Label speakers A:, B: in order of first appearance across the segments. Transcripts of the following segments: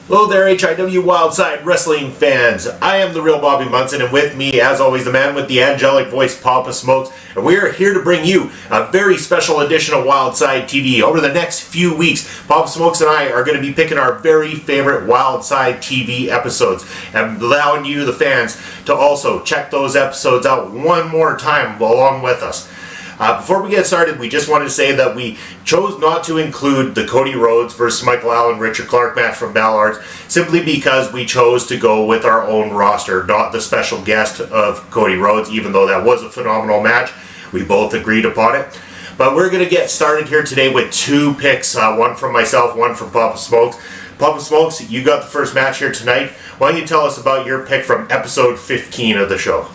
A: Hello there, HIW Wildside Wrestling fans. I am the real Bobby Munson, and with me, as always, the man with the angelic voice, Pappa Smokes. And we are here to bring you a very special edition of Wildside TV. Over the next few weeks, Pappa Smokes and I are going to be picking our very favorite Wildside TV episodes and allowing you, the fans, to also check those episodes out one more time along with us. Before we get started, we just wanted to say that we chose not to include the Cody Rhodes versus Michael Allen Richard Clark match from Ballard's simply because we chose to go with our own roster, not the special guest of Cody Rhodes, even though that was a phenomenal match. We both agreed upon it. But we're going to get started here today with two picks, one from myself, one from Pappa Smokes. Pappa Smokes, you got the first match here tonight. Why don't you tell us about your pick from episode 15 of the show?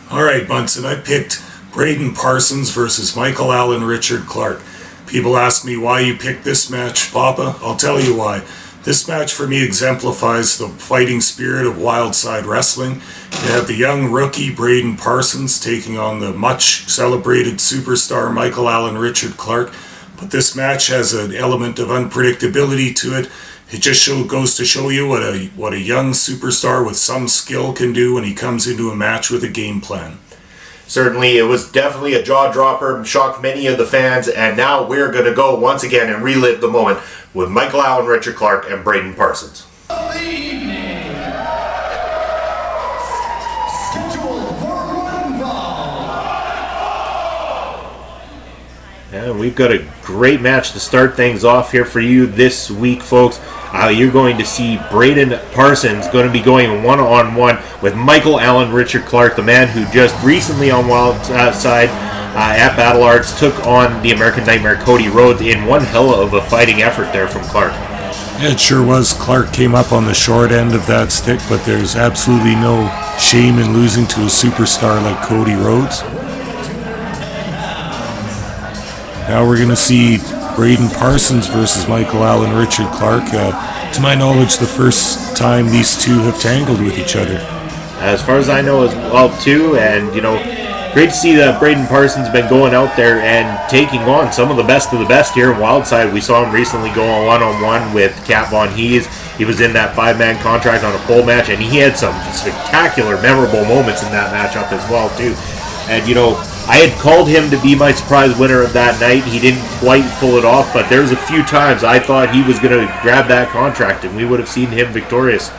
B: All right, Munson, I picked Braden Parsons versus Michael Allen Richard Clark. People ask me why you picked this match, Pappa. I'll tell you why. This match for me exemplifies the fighting spirit of Wildside Wrestling. You have the young rookie Braden Parsons taking on the much celebrated superstar Michael Allen Richard Clark. But this match has an element of unpredictability to it. It just goes to show you what a young superstar with some skill can do when he comes into a match with a game plan.
A: Certainly, it was definitely a jaw-dropper, shocked many of the fans, and now we're going to go once again and relive the moment with Michael Allen, Richard Clark, and Braden Parsons.
C: The evening. Scheduled for one fall.
A: And we've got a great match to start things off here for you this week, folks. You're going to see Braden Parsons going to be going one-on-one with Michael Allen Richard Clark, the man who just recently on Wildside at Battle Arts took on the American Nightmare Cody Rhodes in one hell of a fighting effort there from Clark.
B: It sure was. Clark came up on the short end of that stick, but there's absolutely no shame in losing to a superstar like Cody Rhodes. Now we're going to see Braden Parsons versus Michael Allen Richard Clark. To my knowledge, the first time these two have tangled with each other.
A: As far as I know as well, too, and, great to see that Braden Parsons been going out there and taking on some of the best here in Wildside. We saw him recently go on one-on-one with Cat Von Hees. He was in that five-man contract on a pole match, and he had some spectacular, memorable moments in that matchup as well, too. And, I had called him to be my surprise winner of that night. He didn't quite pull it off, but there's a few times I thought he was going to grab that contract, and we would have seen him victorious.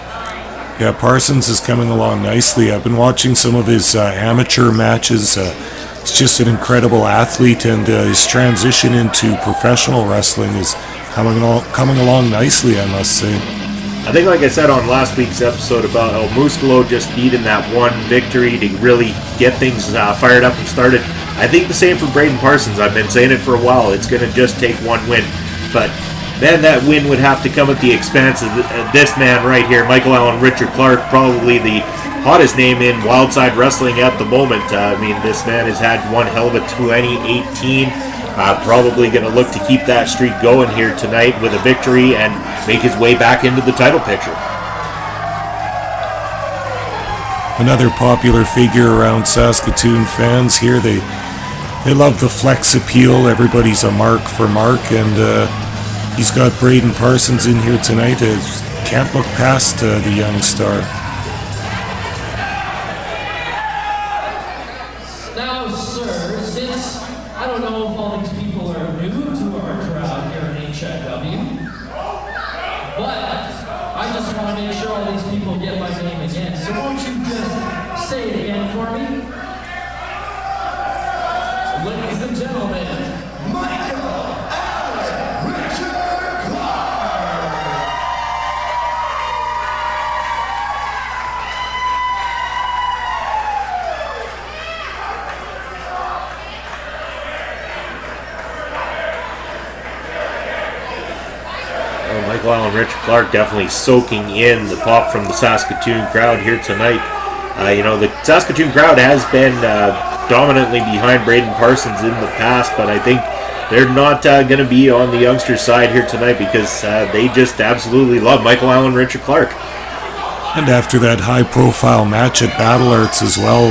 B: Yeah, Parsons is coming along nicely. I've been watching some of his amateur matches. He's just an incredible athlete, and his transition into professional wrestling is coming along nicely, I must say.
A: I think, like I said on last week's episode about how Muscolo just needed that one victory to really get things fired up and started. I think the same for Braden Parsons. I've been saying it for a while. It's going to just take one win. But then that win would have to come at the expense of this man right here, Michael Allen Richard Clark, probably the hottest name in Wildside Wrestling at the moment. This man has had one hell of a 2018. Probably going to look to keep that streak going here tonight with a victory and make his way back into the title picture.
B: Another popular figure around Saskatoon fans here. They love the flex appeal. Everybody's a mark for Mark, and he's got Braden Parsons in here tonight. Can't look past the young star.
C: Now, sir, since I don't know if all these people are new to our crowd here in HIW, but I just want to make sure all these people get my name again. So won't you just say it again for me? Ladies and gentlemen, Michael Allen Richard Clark.
A: Michael Allen Richard Clark definitely soaking in the pop from the Saskatoon crowd here tonight. The Saskatoon crowd has been dominantly behind Braden Parsons in the past, but I think they're not going to be on the youngster side here tonight because they just absolutely love Michael Allen Richard Clark.
B: And after that high-profile match at Battle Arts as well,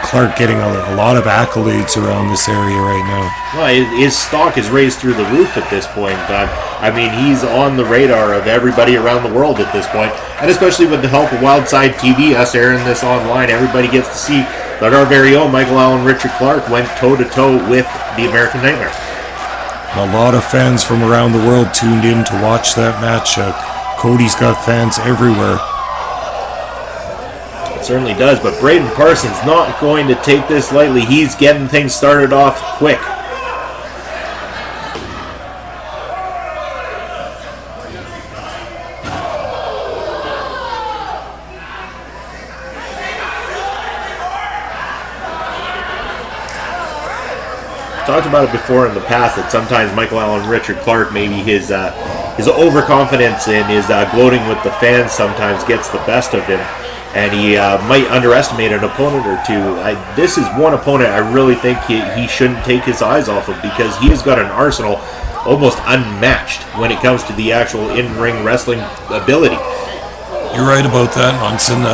B: Clark getting a lot of accolades around this area right now.
A: Well, his stock is raised through the roof at this point. I mean, he's on the radar of everybody around the world at this point, and especially with the help of Wildside TV, us airing this online, everybody gets to see that our very own Michael Allen Richard Clark went toe-to-toe with the American Nightmare.
B: A lot of fans from around the world tuned in to watch that match. Cody's got fans everywhere.
A: It certainly does, but Braden Parsons not going to take this lightly. He's getting things started off quick. Talked about it before in the past that sometimes Michael Allen Richard Clark, maybe his overconfidence and his gloating with the fans sometimes gets the best of him, and he might underestimate an opponent or two. This is one opponent I really think he shouldn't take his eyes off of, because he has got an arsenal almost unmatched when it comes to the actual in-ring wrestling ability.
B: You're right about that, Munson.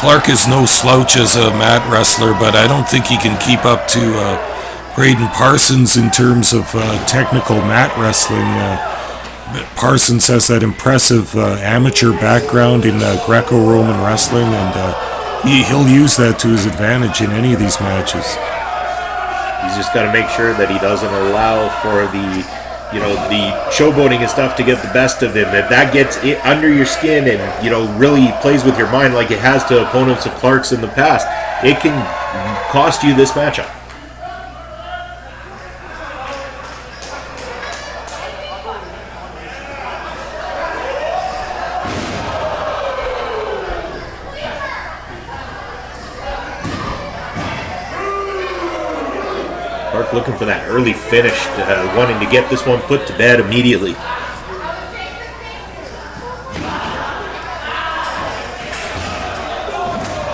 B: Clark is no slouch as a mat wrestler, but I don't think he can keep up to Braden Parsons in terms of technical mat wrestling. Parsons has that impressive amateur background in Greco-Roman wrestling, and he'll use that to his advantage in any of these matches.
A: He's just got to make sure that he doesn't allow for the showboating and stuff to get the best of him. If that gets it under your skin and really plays with your mind like it has to opponents of Clark's in the past, it can cost you this matchup. Clark looking for that early finish, wanting to get this one put to bed immediately.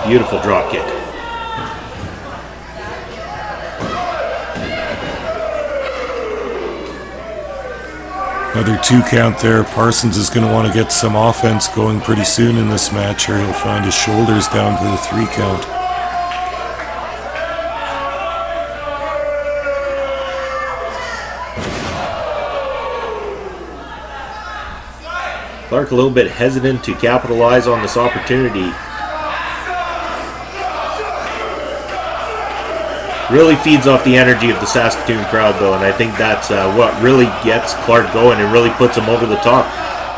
A: Beautiful drop kick.
B: Another 2 count there. Parsons is going to want to get some offense going pretty soon in this match, or he'll find his shoulders down to the 3 count.
A: Clark a little bit hesitant to capitalize on this opportunity. Really feeds off the energy of the Saskatoon crowd, though, and I think that's what really gets Clark going and really puts him over the top,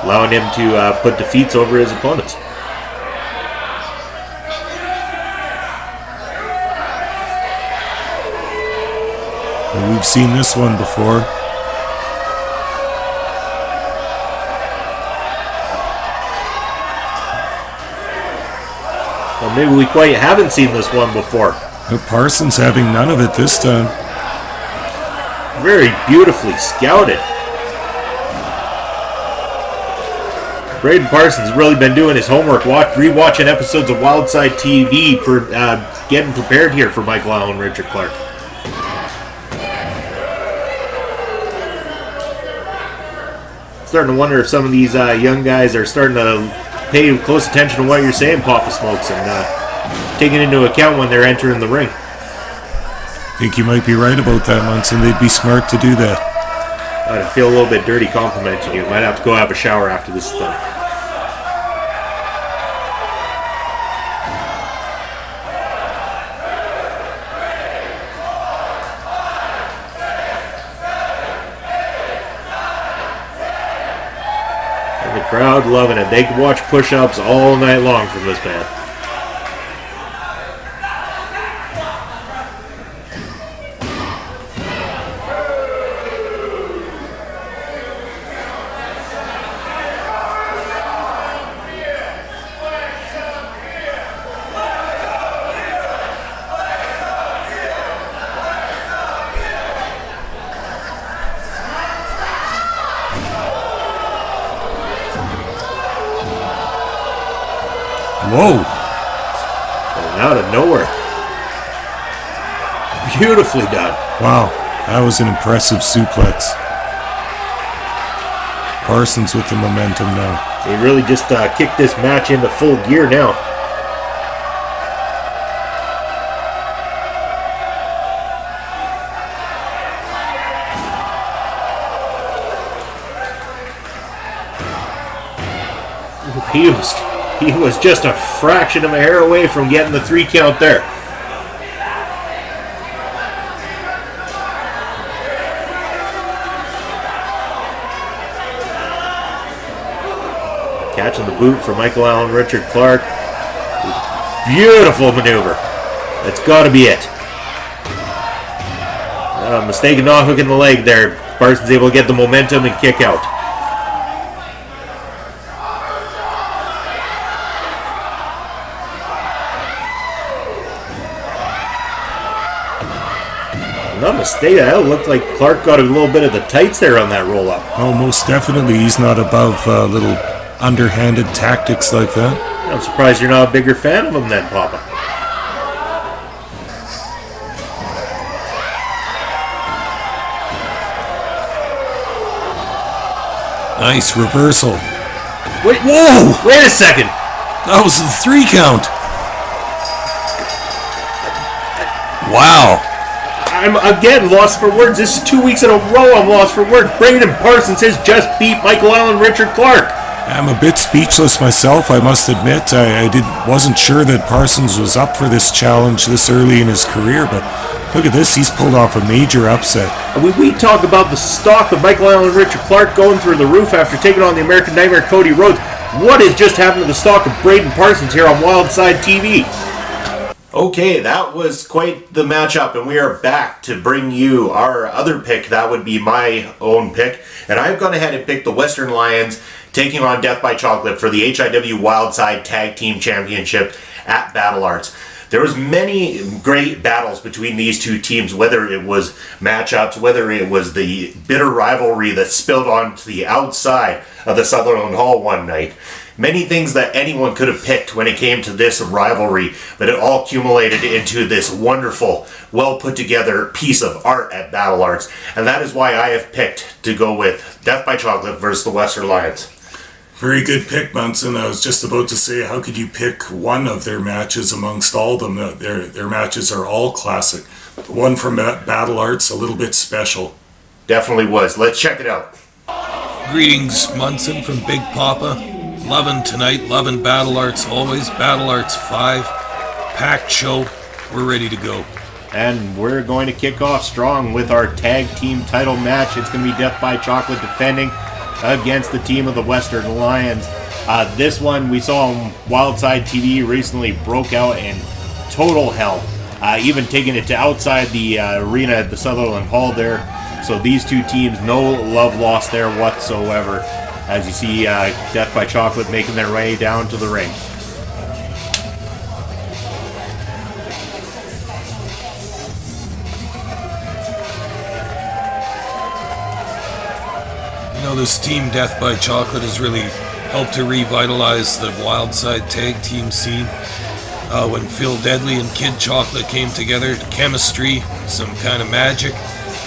A: allowing him to put defeats over his opponents.
B: Well, we've seen this one before.
A: Well, maybe we quite haven't seen this one before.
B: But Parsons having none of it this time.
A: Very beautifully scouted. Braden Parsons has really been doing his homework, rewatching episodes of Wildside TV for getting prepared here for Michael Allen Richard Clark. Starting to wonder if some of these young guys are starting to pay close attention to what you're saying, Pappa Smokes, and taking into account when they're entering the ring.
B: I think you might be right about that, Munson. They'd be smart to do that.
A: I feel a little bit dirty complimenting you. Might have to go have a shower after this is done. And the crowd loving it. They can watch push-ups all night long from this man.
B: Whoa!
A: And out of nowhere. Beautifully done.
B: Wow, that was an impressive suplex. Parsons with the momentum now.
A: They really just kicked this match into full gear now. He was just a fraction of a hair away from getting the 3 count there. Catching the boot for Michael Allen Richard Clark. Beautiful maneuver. That's got to be it. Mistake of not hooking the leg there. Parsons able to get the momentum and kick out. Not mistaken, that looked like Clark got a little bit of the tights there on that roll up.
B: Oh, most definitely. He's not above little underhanded tactics like that.
A: I'm surprised you're not a bigger fan of him then, Pappa.
B: Nice reversal.
A: Wait, whoa! Wait a second!
B: That was the 3 count. Wow.
A: I'm again lost for words. This is 2 weeks in a row I'm lost for words. Braden Parsons has just beat Michael Allen Richard Clark.
B: I'm a bit speechless myself, I must admit. I wasn't sure that Parsons was up for this challenge this early in his career, but look at this. He's pulled off a major upset.
A: We talk about the stock of Michael Allen Richard Clark going through the roof after taking on the American Nightmare Cody Rhodes. What has just happened to the stock of Braden Parsons here on Wildside TV? Okay, that was quite the matchup, and we are back to bring you our other pick. That would be my own pick, and I've gone ahead and picked the Western Lions taking on Death by Chocolate for the HIW Wildside Tag Team Championship at Battle Arts. There was many great battles between these two teams, whether it was matchups, whether it was the bitter rivalry that spilled onto the outside of the Sutherland Hall one night. Many things that anyone could have picked when it came to this rivalry, but it all accumulated into this wonderful, well put together piece of art at Battle Arts. And that is why I have picked to go with Death by Chocolate versus the Western Lions.
B: Very good pick, Munson. I was just about to say, how could you pick one of their matches amongst all of them? Their matches are all classic. The one from Battle Arts, a little bit special.
A: Definitely was. Let's check it out.
D: Greetings, Munson from Big Pappa. Loving tonight, loving Battle Arts always. Battle Arts 5, packed show. We're ready to go.
A: And we're going to kick off strong with our tag team title match. It's going to be Death by Chocolate defending against the team of the Western Lions. This one we saw on Wildside TV recently broke out in total hell. Even taking it to outside the arena at the Sutherland Hall there. So these two teams, no love lost there whatsoever. As you see, Death by Chocolate making their way down to the ring.
D: You know, this team, Death by Chocolate, has really helped to revitalize the Wildside tag team scene. When Phil Deadly and Kid Chocolate came together, chemistry, some kind of magic,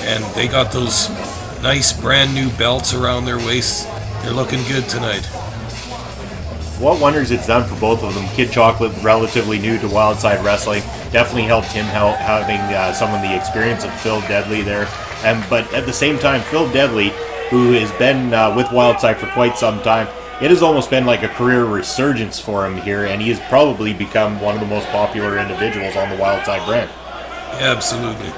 D: and they got those nice brand new belts around their waists. They're looking good tonight.
A: What wonders it's done for both of them. Kid Chocolate, relatively new to Wildside Wrestling, definitely helped him having some of the experience of Phil Deadly there. But at the same time, Phil Deadly, who has been with Wildside for quite some time, it has almost been like a career resurgence for him here, and he has probably become one of the most popular individuals on the Wildside brand.
D: Absolutely.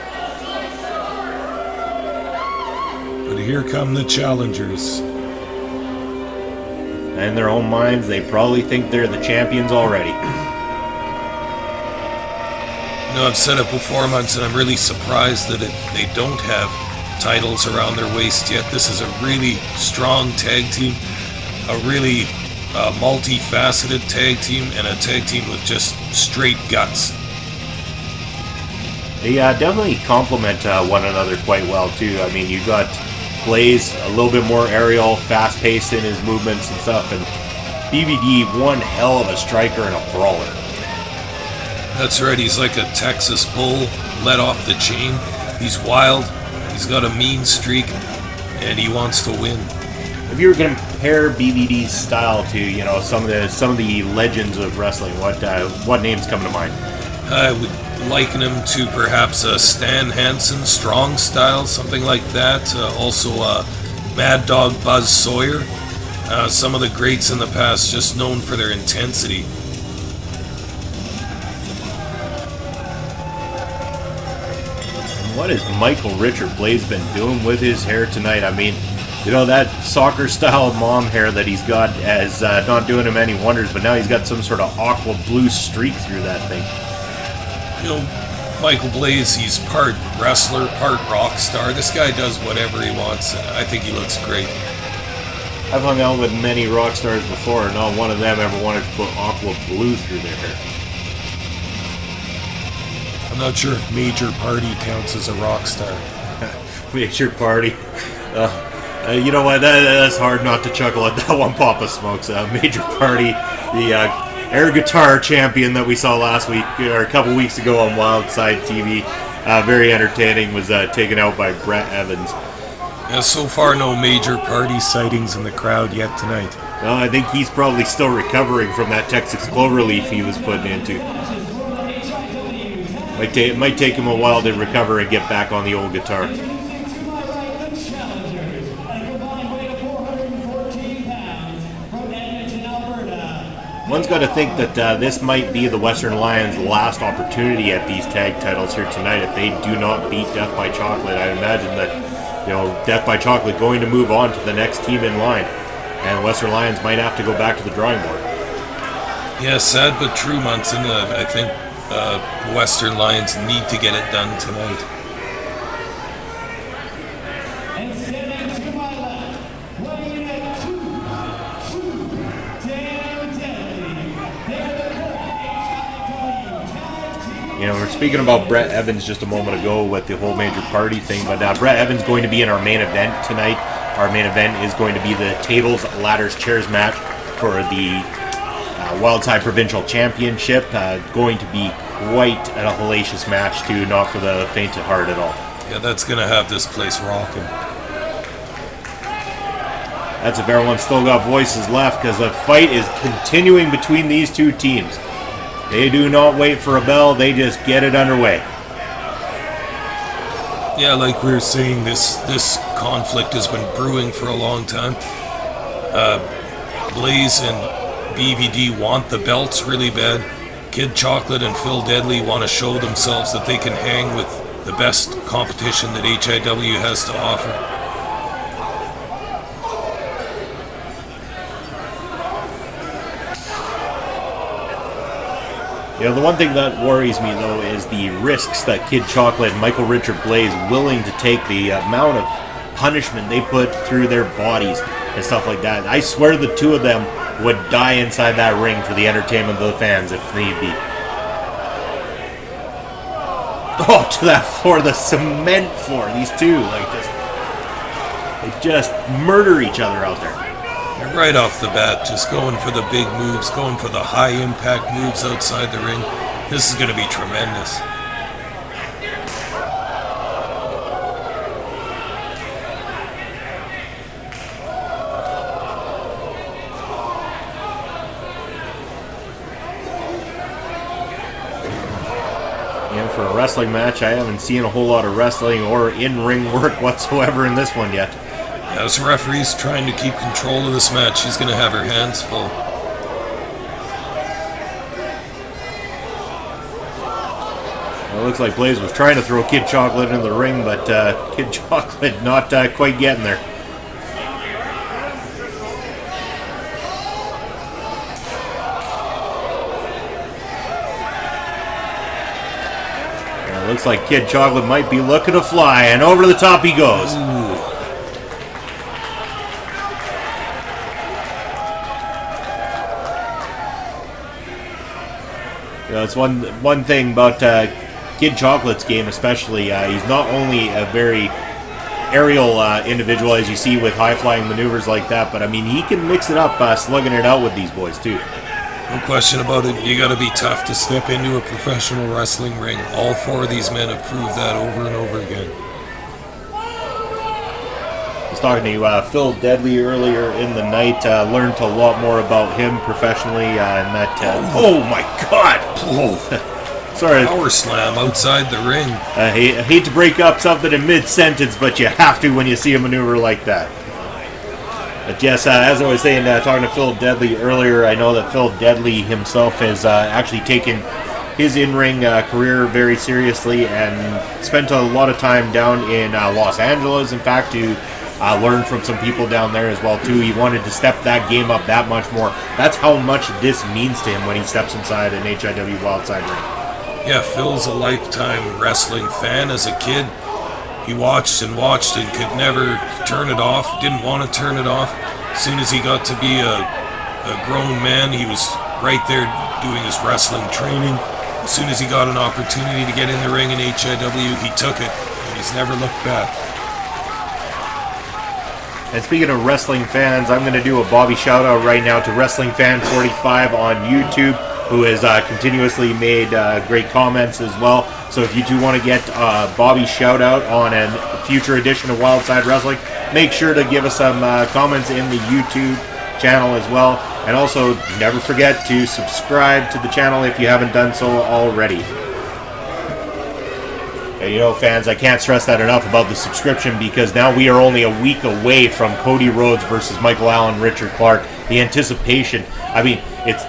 D: But here come the challengers.
A: In their own minds, they probably think they're the champions already.
D: You know, I've said it before, Munson, and I'm really surprised that they don't have titles around their waist yet. This is a really strong tag team, a really multifaceted tag team, and a tag team with just straight guts.
A: They definitely complement one another quite well, too. I mean, you got Blaze, a little bit more aerial, fast-paced in his movements and stuff, and BBD, one hell of a striker and a brawler.
D: That's right, he's like a Texas bull let off the chain. He's wild, he's got a mean streak, and he wants to win.
A: if you were going to compare BVD's style to, you know, some of the legends of wrestling, what names come to mind?
D: I would liken him to perhaps a Stan Hansen strong style, something like that. Also Mad Dog Buzz Sawyer. Some of the greats in the past, just known for their intensity.
A: What has Michael Richard Blaze been doing with his hair tonight? I mean, you know, that soccer style mom hair that he's got is not doing him any wonders, but now he's got some sort of aqua blue streak through that thing.
D: You know, Michael Blaze, he's part wrestler, part rock star. This guy does whatever he wants, and I think he looks great.
A: I've hung out with many rock stars before, and not one of them ever wanted to put aqua blue through their hair.
D: I'm not sure if Major Party counts as a rock star.
A: Major Party. You know what? That's hard not to chuckle at that one, Pappa Smokes. Major Party, the air guitar champion that we saw last week, or a couple weeks ago on Wildside TV. Very entertaining, was taken out by Brett Evans.
D: Yeah, so far no Major Party sightings in the crowd yet tonight.
A: Well, I think he's probably still recovering from that Texas cloverleaf he was putting into. It might take him a while to recover and get back on the old guitar. One's got to think that this might be the Western Lions' last opportunity at these tag titles here tonight if they do not beat Death by Chocolate. I imagine that, you know, Death by Chocolate going to move on to the next team in line, and Western Lions might have to go back to the drawing board.
D: Yeah, sad but true, Munson. I think Western Lions need to get it done tonight.
A: You know, we're speaking about Brett Evans just a moment ago with the whole Major Party thing, but Brett Evans going to be in our main event tonight. Our main event is going to be the tables, ladders, chairs match for the Wildside Provincial Championship. Going to be quite a hellacious match too, not for the faint of heart at all.
D: Yeah, that's going to have this place rocking.
A: That's if everyone's still got voices left, because the fight is continuing between these two teams. They do not wait for a bell, they just get it underway.
D: Yeah, like we were saying, this conflict has been brewing for a long time. Blaze and BVD want the belts really bad. Kid Chocolate and Phil Deadly want to show themselves that they can hang with the best competition that HIW has to offer.
A: You know, the one thing that worries me, though, is the risks that Kid Chocolate and Michael Richard Blaze willing to take, the amount of punishment they put through their bodies and stuff like that. I swear the two of them would die inside that ring for the entertainment of the fans if need be. Oh, to that floor, the cement floor. These two, like, they just murder each other out there.
D: Right off the bat, just going for the big moves, going for the high impact moves outside the ring. This is going to be tremendous.
A: And for a wrestling match, I haven't seen a whole lot of wrestling or in-ring work whatsoever in this one yet.
D: As referee's trying to keep control of this match, she's going to have her hands full.
A: Well, it looks like Blaze was trying to throw Kid Chocolate into the ring, but Kid Chocolate not quite getting there. And it looks like Kid Chocolate might be looking to fly, and over the top he goes.
D: Ooh.
A: That's one thing about Kid Chocolate's game especially. He's not only a very aerial individual, as you see with high-flying maneuvers like that, but I mean, he can mix it up, slugging it out with these boys too.
D: No question about it. You got to be tough to step into a professional wrestling ring. All four of these men have proved that over and over again.
A: Just talking to Phil Deadly earlier in the night. Learned a lot more about him professionally. And that. Oh my God! Sorry.
D: Power slam outside the ring.
A: I hate to break up something in mid-sentence, but you have to when you see a maneuver like that. But yes, as I was saying, talking to Phil Deadly earlier, I know that Phil Deadly himself has actually taken his in-ring career very seriously and spent a lot of time down in Los Angeles, in fact, to learn from some people down there as well, too. He wanted to step that game up that much more. That's how much this means to him when he steps inside an HIW Wildside ring.
D: Yeah, Phil's a lifetime wrestling fan. As a kid, he watched and watched and could never turn it off, didn't want to turn it off. As soon as he got to be a grown man, he was right there doing his wrestling training. As soon as he got an opportunity to get in the ring in HIW, he took it, and he's never looked back.
A: And speaking of wrestling fans, I'm going to do a Bobby shout-out right now to Wrestling Fan 45 on YouTube, who has continuously made great comments as well. So if you do want to get Bobby's shout-out on a future edition of Wildside Wrestling, make sure to give us some comments in the YouTube channel as well. And also, never forget to subscribe to the channel if you haven't done so already. And you know, fans, I can't stress that enough about the subscription, because now we are only a week away from Cody Rhodes versus Michael Allen, Richard Clark. The anticipation, I mean, it's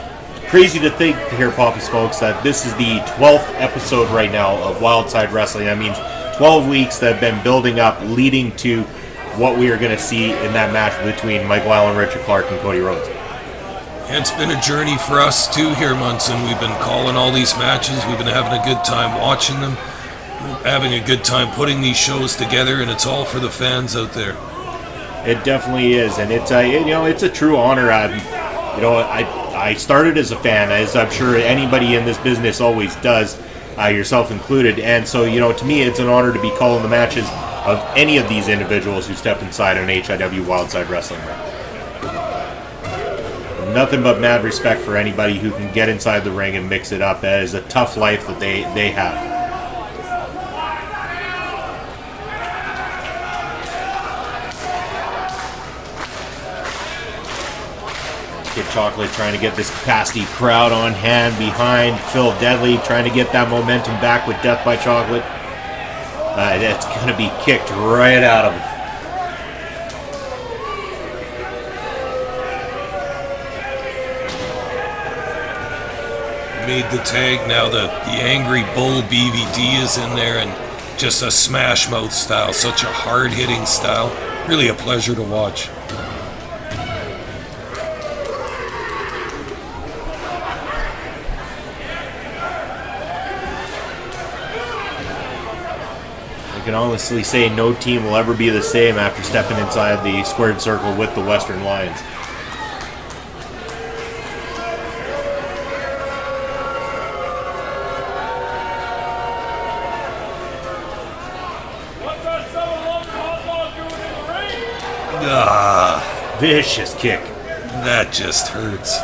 A: crazy to think here, Pappa Smokes, that this is the 12th episode right now of Wildside Wrestling. That means 12 weeks that have been building up, leading to what we are going to see in that match between Michael Allen, Richard Clark, and Cody Rhodes.
D: It's been a journey for us too here, Munson. We've been calling all these matches. We've been having a good time watching them, having a good time putting these shows together, and it's all for the fans out there.
A: It definitely is, and it's it's a true honor. I started as a fan, as I'm sure anybody in this business always does, yourself included. And so, to me, it's an honor to be calling the matches of any of these individuals who step inside an HIW Wildside Wrestling ring. Nothing but mad respect for anybody who can get inside the ring and mix it up. That is a tough life that they have. Kid Chocolate trying to get this capacity crowd on hand behind Phil Deadly, trying to get that momentum back with Death by Chocolate. That's going to be kicked right out of him.
D: Made the tag. Now the Angry Bull BVD is in there, and just a smash mouth style, such a hard hitting style. Really a pleasure to watch.
A: I can honestly say no team will ever be the same after stepping inside the squared circle with the Western Lions. Vicious kick.
D: That just hurts.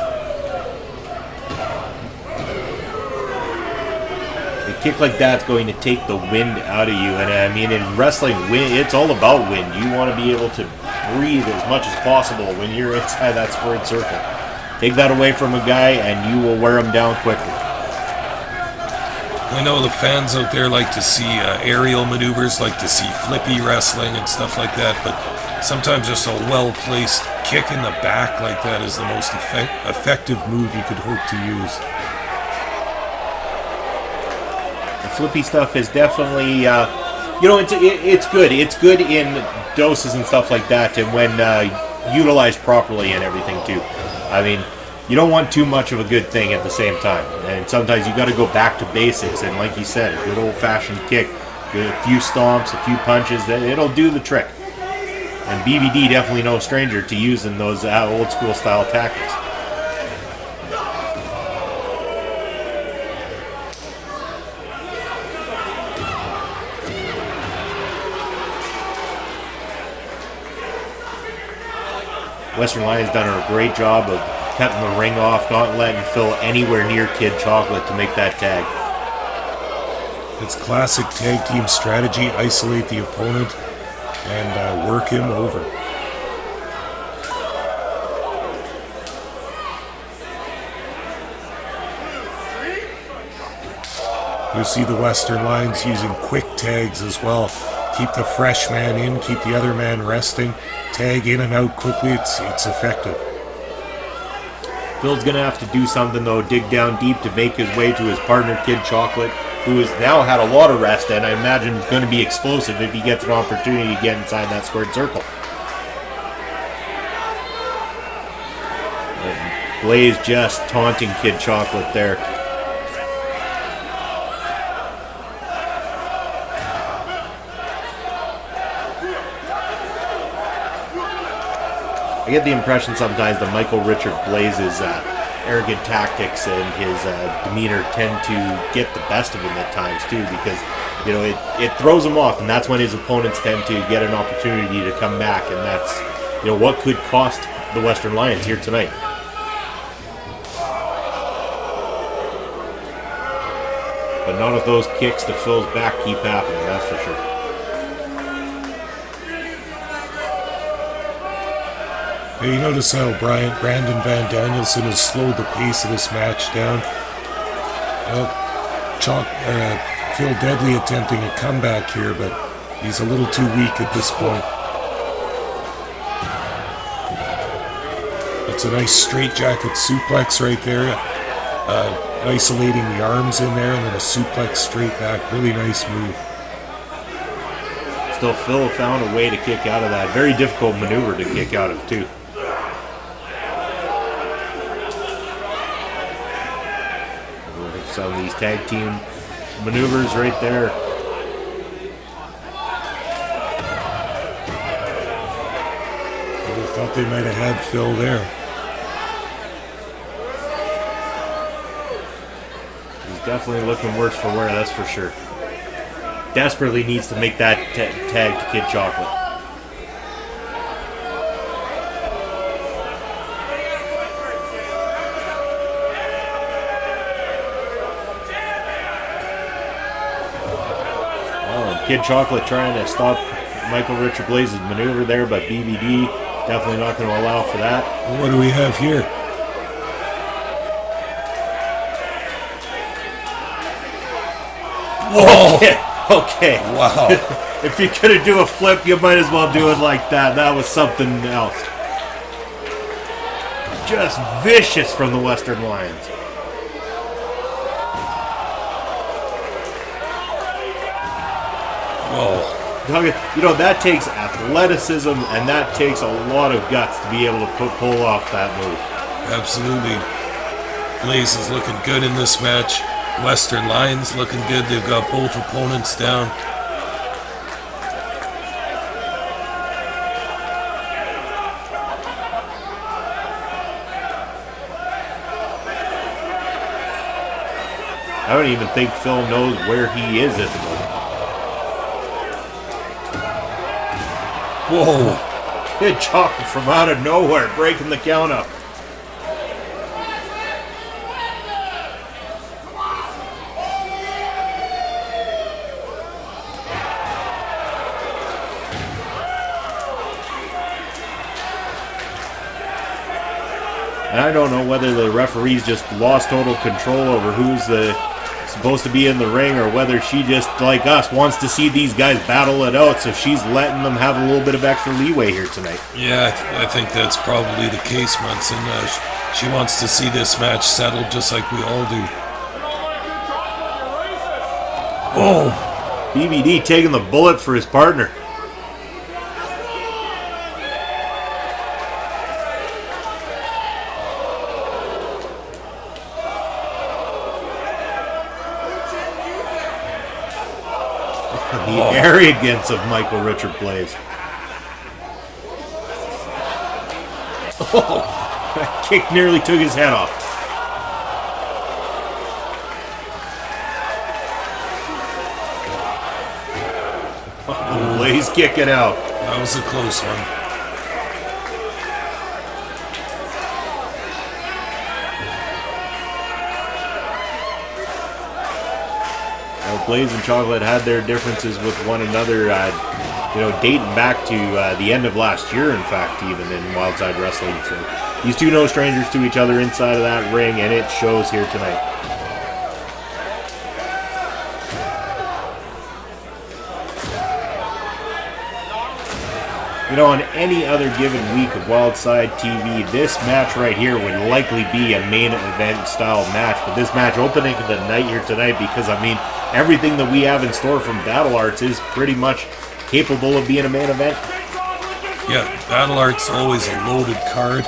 A: A kick like that's going to take the wind out of you. And I mean, in wrestling, it's all about wind. You want to be able to breathe as much as possible when you're inside that squared circle. Take that away from a guy and you will wear him down quickly.
D: I know the fans out there like to see aerial maneuvers, like to see flippy wrestling and stuff like that, but sometimes just a well-placed kick in the back like that is the most effective move you could hope to use.
A: The flippy stuff is definitely, it's good. It's good in doses and stuff like that, and when utilized properly and everything too. I mean, you don't want too much of a good thing at the same time, and sometimes you got to go back to basics. And like you said, a good old-fashioned kick, a few stomps, a few punches, it'll do the trick. And BVD definitely no stranger to using those old school style tactics. Western Lions done a great job of cutting the ring off, not letting Phil anywhere near Kid Chocolate to make that tag.
B: It's classic tag team strategy. Isolate the opponent and work him over. You see the Western Lions using quick tags as well. Keep the fresh man in, keep the other man resting. Tag in and out quickly, it's effective.
A: Phil's going to have to do something, though, dig down deep to make his way to his partner, Kid Chocolate, who has now had a lot of rest, and I imagine is going to be explosive if he gets an opportunity to get inside that squared circle. Blaze just taunting Kid Chocolate there. I get the impression sometimes that Michael Richard Blaze's arrogant tactics and his demeanor tend to get the best of him at times too, because it throws him off, and that's when his opponents tend to get an opportunity to come back, and that's what could cost the Western Lions here tonight. But none of those kicks to Phil's back keep happening, that's for sure.
B: Hey, you notice how Brandon Van Danielson has slowed the pace of this match down? Phil Deadly attempting a comeback here, but he's a little too weak at this point. It's a nice straightjacket suplex right there. Isolating the arms in there, and then a suplex straight back. Really nice move.
A: Still, Phil found a way to kick out of that. Very difficult maneuver to kick out of, too. Some of these tag team maneuvers right there.
B: I thought they might have had Phil there.
A: He's definitely looking worse for wear, that's for sure. Desperately needs to make that tag to Kid Chocolate. Kid Chocolate trying to stop Michael Richard Blaze's maneuver there, but BVD definitely not going to allow for that.
B: What do we have here?
A: Whoa! Okay.
B: Wow.
A: If you're going to do a flip, you might as well do it like that. That was something else. Just vicious from the Western Lions.
B: Oh.
A: That takes athleticism, and that takes a lot of guts to be able to pull off that move.
D: Absolutely. Blaze is looking good in this match. Western Lions looking good. They've got both opponents down.
A: I don't even think Phil knows where he is at the moment.
B: Whoa.
A: Kid Chocolate from out of nowhere, breaking the count up. And I don't know whether the referees just lost total control over who's supposed to be in the ring, or whether she just, like us, wants to see these guys battle it out, so she's letting them have a little bit of extra leeway here tonight.
D: Yeah, I think that's probably the case, Munson. She wants to see this match settled just like we all do.
A: Oh! BVD taking the bullet for his partner. The arrogance of Michael Richard Blaze. Oh, that kick nearly took his head off. Oh, Blaze kicking out.
D: That was a close one.
A: Blaze and Chocolate had their differences with one another, dating back to the end of last year, in fact, even in Wildside Wrestling. So these two no strangers to each other inside of that ring, and it shows here tonight. You know, on any other given week of Wildside TV, this match right here would likely be a main event style match. But this match opening the night here tonight, because I mean, everything that we have in store from Battle Arts is pretty much capable of being a main event.
D: Yeah, Battle Arts always a loaded card.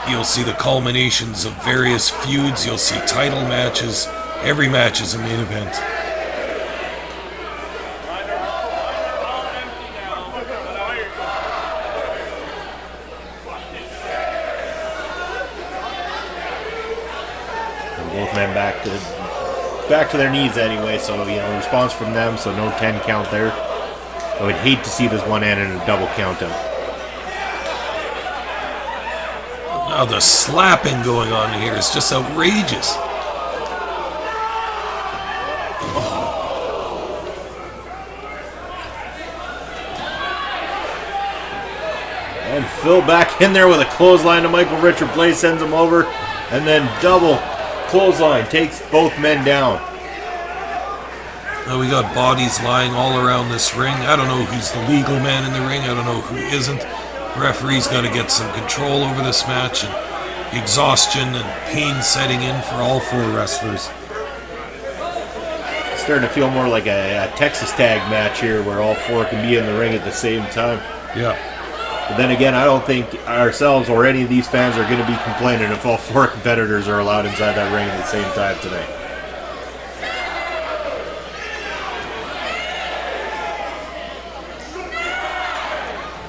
D: You'll see the culminations of various feuds. You'll see title matches. Every match is a main event.
A: Both men back to their knees anyway, so you know, response from them, so no 10 count there. I would hate to see this one end in a double count out.
D: Now the slapping going on here is just outrageous.
A: And Phil back in there with a clothesline to Michael Richard. Blaze sends him over, and then double clothesline takes both men down.
D: Now we got bodies lying all around this ring. I don't know who's the legal man in the ring. I don't know who isn't. The referee's got to get some control over this match, and exhaustion and pain setting in for all four wrestlers.
A: It's starting to feel more like a Texas tag match here, where all four can be in the ring at the same time.
D: Yeah.
A: But then again, I don't think ourselves or any of these fans are going to be complaining if all four competitors are allowed inside that ring at the same time tonight.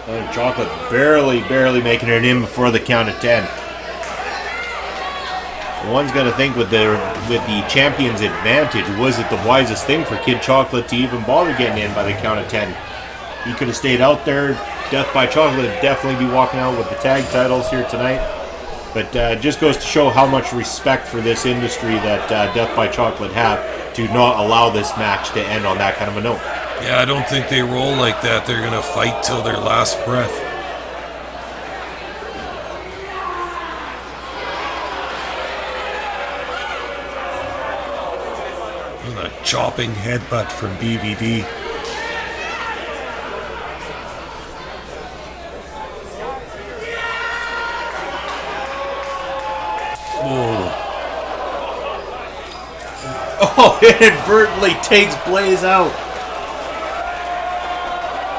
A: And Chocolate barely making it in before the count of 10. One's got to think with the champion's advantage, was it the wisest thing for Kid Chocolate to even bother getting in by the count of 10? He could have stayed out there. Death by Chocolate would definitely be walking out with the tag titles here tonight. But just goes to show how much respect for this industry that Death by Chocolate have to not allow this match to end on that kind of a note.
D: Yeah, I don't think they roll like that. They're going to fight till their last breath. And a chopping headbutt from BVD.
A: Oh, it inadvertently takes Blaze out.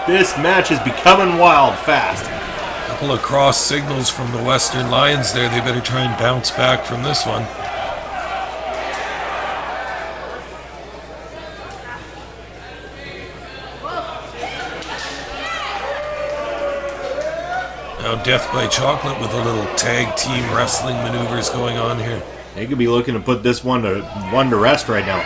A: This match is becoming wild fast.
D: A couple of cross signals from the Western Lions there. They better try and bounce back from this one. Now Death by Chocolate with a little tag team wrestling maneuvers going on here.
A: They could be looking to put this one to rest right now.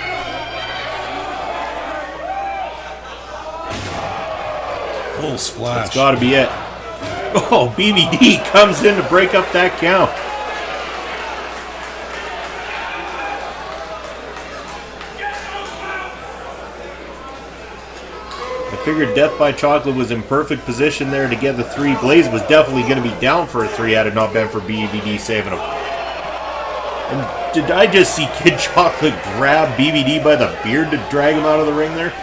D: Full splash.
A: That's got to be it. Oh, BVD comes in to break up that count. I figured Death by Chocolate was in perfect position there to get the 3. Blaze was definitely going to be down for a 3 had it not been for BVD saving him. And did I just see Kid Chocolate grab BVD by the beard to drag him out of the ring there?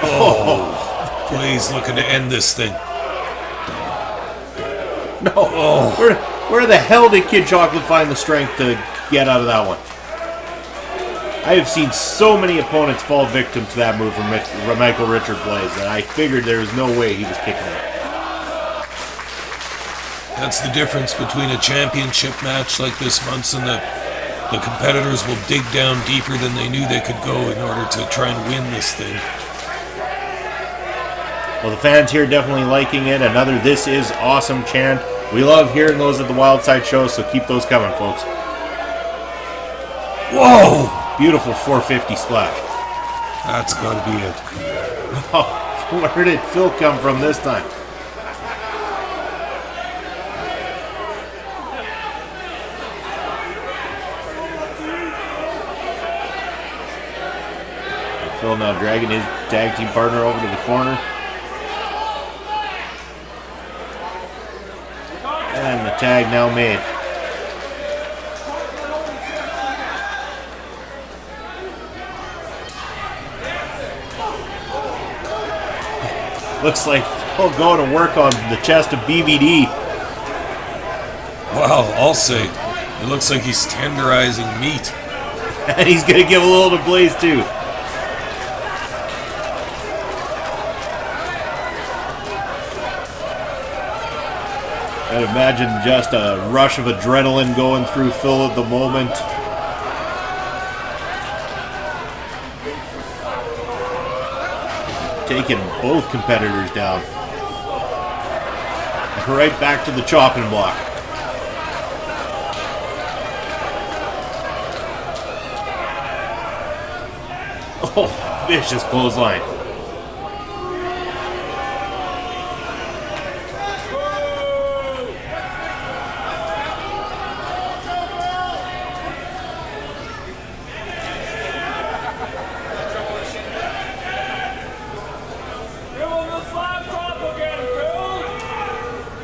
D: Oh, Blaze looking to end this thing.
A: No. Oh. Where the hell did Kid Chocolate find the strength to get out of that one? I have seen so many opponents fall victim to that move from Michael Richard Blaze that I figured there was no way he was kicking it.
D: That's the difference between a championship match like this, Munson. The competitors will dig down deeper than they knew they could go in order to try and win this thing.
A: Well, the fans here definitely liking it. Another "This is awesome" chant. We love hearing those at the Wildside shows, so keep those coming, folks. Whoa! Beautiful 450 splash.
D: That's got to be it.
A: Oh, where did Phil come from this time? Phil now dragging his tag team partner over to the corner. And the tag now made. Looks like he'll go to work on the chest of BVD.
D: Wow, I'll say. It looks like he's tenderizing meat.
A: And he's going to give a little to Blaze too. I'd imagine just a rush of adrenaline going through Phil at the moment. Taking both competitors down. Right back to the chopping block. Oh, vicious clothesline.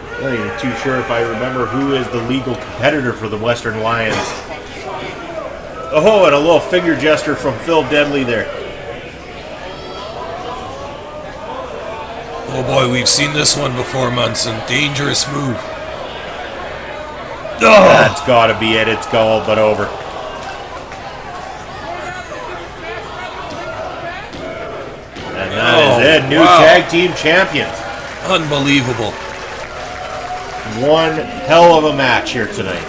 A: I'm not even too sure if I remember who is the legal competitor for the Western Lions. Oh, and a little finger gesture from Phil Deadly there.
D: Oh boy, we've seen this one before, Munson. Dangerous move.
A: Oh, that's gotta be it. It's all but over. And that is it. New tag team champions.
D: Unbelievable.
A: One hell of a match here tonight.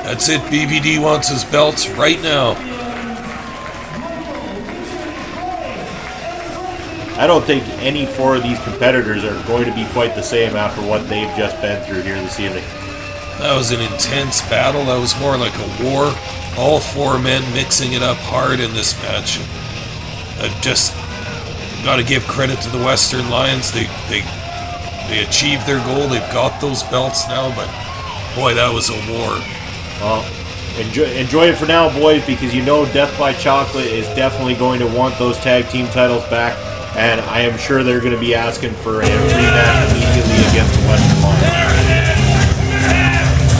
D: That's it. BVD wants his belts right now.
A: I don't think any four of these competitors are going to be quite the same after what they've just been through here this evening.
D: That was an intense battle. That was more like a war. All four men mixing it up hard in this match. Just got to give credit to the Western Lions. They achieved their goal. They've got those belts now, but boy, that was a war.
A: Well, enjoy it for now, boys, because you know Death by Chocolate is definitely going to want those tag team titles back, and I am sure they're going to be asking for a rematch immediately against the Western Lions.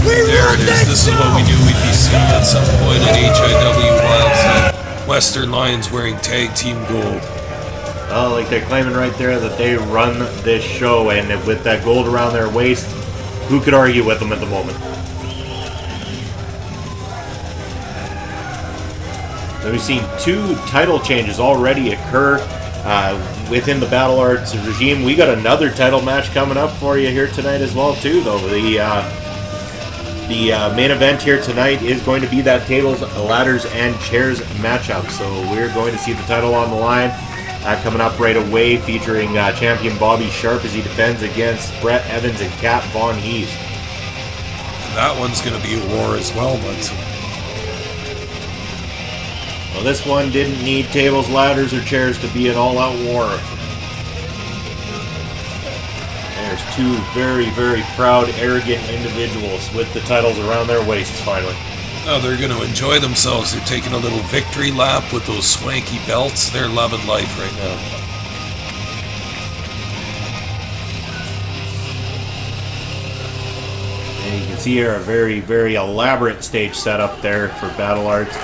D: There it is. This is what we knew we'd be seeing at some point at HIW Wildside. Western Lions wearing tag team gold.
A: Well, like they're claiming right there that they run this show, and with that gold around their waist, who could argue with them at the moment? So we've seen two title changes already occur within the Battle Arts regime. We got another title match coming up for you here tonight as well, too, though. The main event here tonight is going to be that tables, ladders, and chairs matchup. So we're going to see the title on the line. Coming up right away, featuring champion Bobby Sharp as he defends against Brett Evans and Kat Von Hees.
D: That one's going to be a war as well, Munson.
A: Well, this one didn't need tables, ladders, or chairs to be an all-out war. There's two very, very proud, arrogant individuals with the titles around their waists finally.
D: Oh, they're going to enjoy themselves. They're taking a little victory lap with those swanky belts. They're loving life right now.
A: And you can see here a very, very elaborate stage setup there for Battle Arts.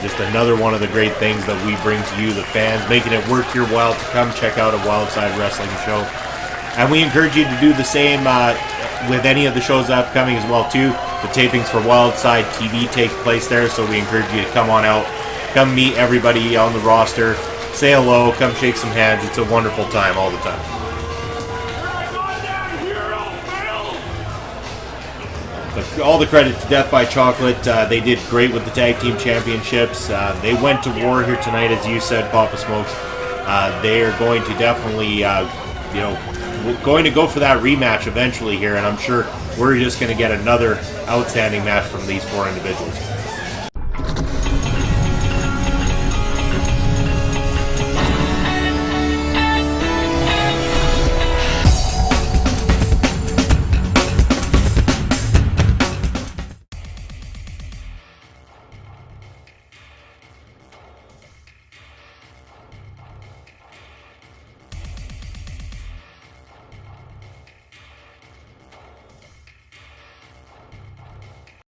A: Just another one of the great things that we bring to you, the fans, making it worth your while to come check out a Wildside Wrestling show. And we encourage you to do the same with any of the shows upcoming as well, too. The tapings for Wildside TV take place there, so we encourage you to come on out, come meet everybody on the roster, say hello, come shake some hands. It's a wonderful time all the time. But all the credit to Death by Chocolate. They did great with the Tag Team Championships. They went to war here tonight, as you said, Pappa Smokes. They are going to definitely, going to go for that rematch eventually here, and I'm sure we're just going to get another outstanding match from these four individuals.